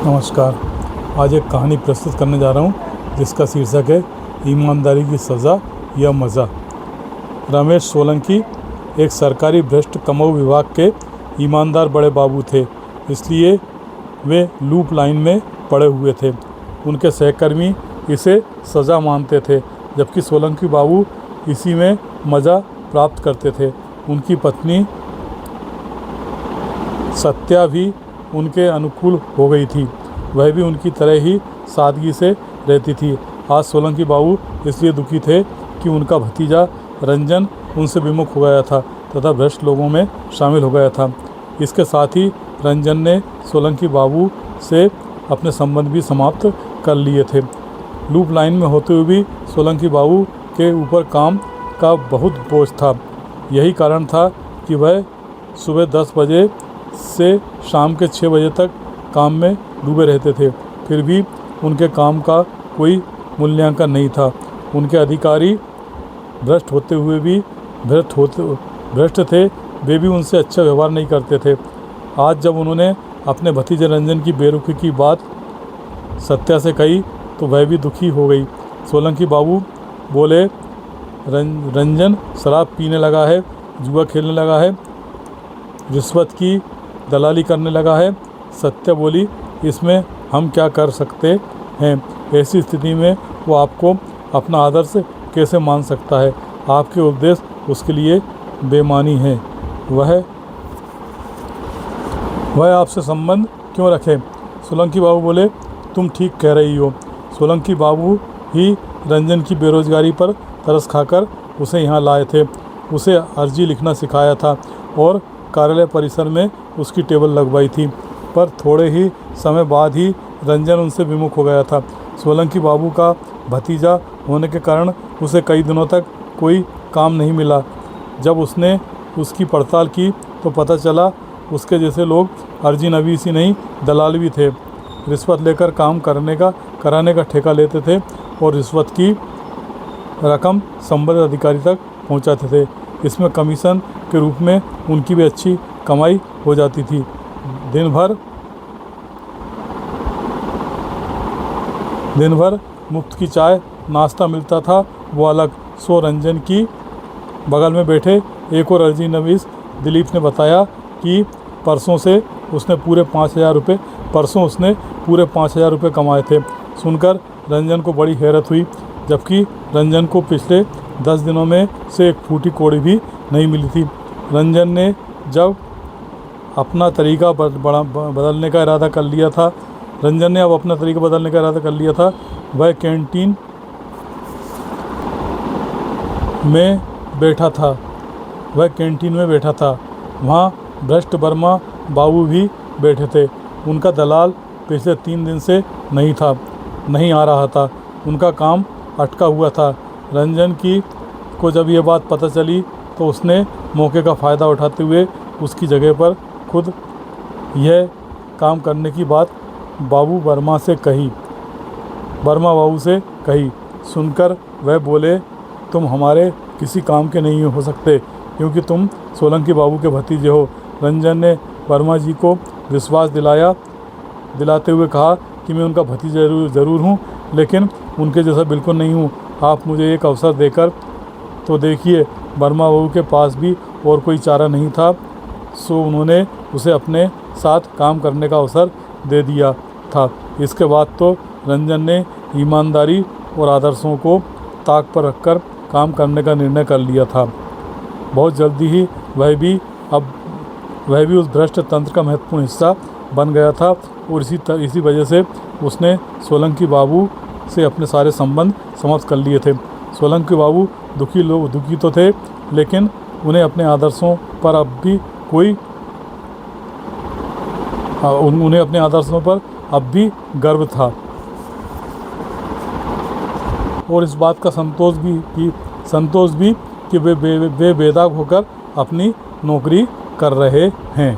नमस्कार। आज एक कहानी प्रस्तुत करने जा रहा हूँ जिसका शीर्षक है ईमानदारी की सज़ा या मज़ा। रमेश सोलंकी एक सरकारी भ्रष्ट कमऊ विभाग के ईमानदार बड़े बाबू थे, इसलिए वे लूप लाइन में पड़े हुए थे। उनके सहकर्मी इसे सज़ा मानते थे, जबकि सोलंकी बाबू इसी में मज़ा प्राप्त करते थे। उनकी पत्नी सत्या भी उनके अनुकूल हो गई थी। वह भी उनकी तरह ही सादगी से रहती थी। आज सोलंकी बाबू इसलिए दुखी थे कि उनका भतीजा रंजन उनसे विमुख हो गया था तथा भ्रष्ट लोगों में शामिल हो गया था। इसके साथ ही रंजन ने सोलंकी बाबू से अपने संबंध भी समाप्त कर लिए थे। लूप लाइन में होते हुए भी सोलंकी बाबू के ऊपर काम का बहुत बोझ था। यही कारण था कि वह सुबह 10 बजे से शाम के 6 बजे तक काम में डूबे रहते थे। फिर भी उनके काम का कोई मूल्यांकन नहीं था। उनके अधिकारी भ्रष्ट होते हुए भी भ्रष्ट थे, वे भी उनसे अच्छा व्यवहार नहीं करते थे। आज जब उन्होंने अपने भतीजे रंजन की बेरुखी की बात सत्या से कही तो वह भी दुखी हो गई। सोलंकी बाबू बोले, रंजन शराब पीने लगा है, जुआ खेलने लगा है, रिश्वत की दलाली करने लगा है। सत्या बोली, इसमें हम क्या कर सकते हैं? ऐसी स्थिति में वो आपको अपना आदर्श कैसे मान सकता है? आपके उपदेश उसके लिए बेमानी है। वह आपसे संबंध क्यों रखे? सोलंकी बाबू बोले, तुम ठीक कह रही हो। सोलंकी बाबू ही रंजन की बेरोजगारी पर तरस खाकर उसे यहाँ लाए थे। उसे अर्जी लिखना सिखाया था और कार्यालय परिसर में उसकी टेबल लगवाई थी, पर थोड़े ही समय बाद ही रंजन उनसे विमुख हो गया था। सोलंकी बाबू का भतीजा होने के कारण उसे कई दिनों तक कोई काम नहीं मिला। जब उसने उसकी पड़ताल की तो पता चला उसके जैसे लोग अर्जी नवीसी नहीं, दलाल भी थे। रिश्वत लेकर काम कराने का ठेका लेते थे और रिश्वत की रकम संबंधित अधिकारी तक पहुंचाते थे। इसमें कमीशन के रूप में उनकी भी अच्छी कमाई हो जाती थी। दिन भर मुफ्त की चाय नाश्ता मिलता था, वो अलग। सो रंजन की बगल में बैठे एक और अर्जी नवीस दिलीप ने बताया कि परसों उसने पूरे 5,000 रुपये कमाए थे। सुनकर रंजन को बड़ी हैरत हुई, जबकि रंजन को पिछले 10 दिनों में से एक फूटी कौड़ी भी नहीं मिली थी। रंजन ने जब अपना तरीका बदलने का इरादा कर लिया था। वह कैंटीन में बैठा था। वहाँ भ्रष्ट वर्मा बाबू भी बैठे थे। उनका दलाल पिछले 3 दिन से नहीं आ रहा था। उनका काम अटका हुआ था। रंजन को जब ये बात पता चली तो उसने मौके का फ़ायदा उठाते हुए उसकी जगह पर खुद यह काम करने की बात वर्मा बाबू से कही। सुनकर वह बोले, तुम हमारे किसी काम के नहीं हो सकते, क्योंकि तुम सोलंकी बाबू के भतीजे हो। रंजन ने वर्मा जी को विश्वास दिलाते हुए कहा कि मैं उनका भतीजा ज़रूर हूँ, लेकिन उनके जैसा बिल्कुल नहीं हूँ। आप मुझे एक अवसर देकर तो देखिए। वर्मा बाबू के पास भी और कोई चारा नहीं था, सो उन्होंने उसे अपने साथ काम करने का अवसर दे दिया था। इसके बाद तो रंजन ने ईमानदारी और आदर्शों को ताक पर रखकर काम करने का निर्णय कर लिया था। बहुत जल्दी ही वह भी उस भ्रष्ट तंत्र का महत्वपूर्ण हिस्सा बन गया था और इसी वजह से उसने सोलंकी बाबू से अपने सारे संबंध समाप्त कर लिए थे। सोलंकी बाबू दुखी तो थे, लेकिन उन्हें अपने आदर्शों पर अब भी गर्व था और इस बात का संतोष भी कि वे बेदाग होकर अपनी नौकरी कर रहे हैं।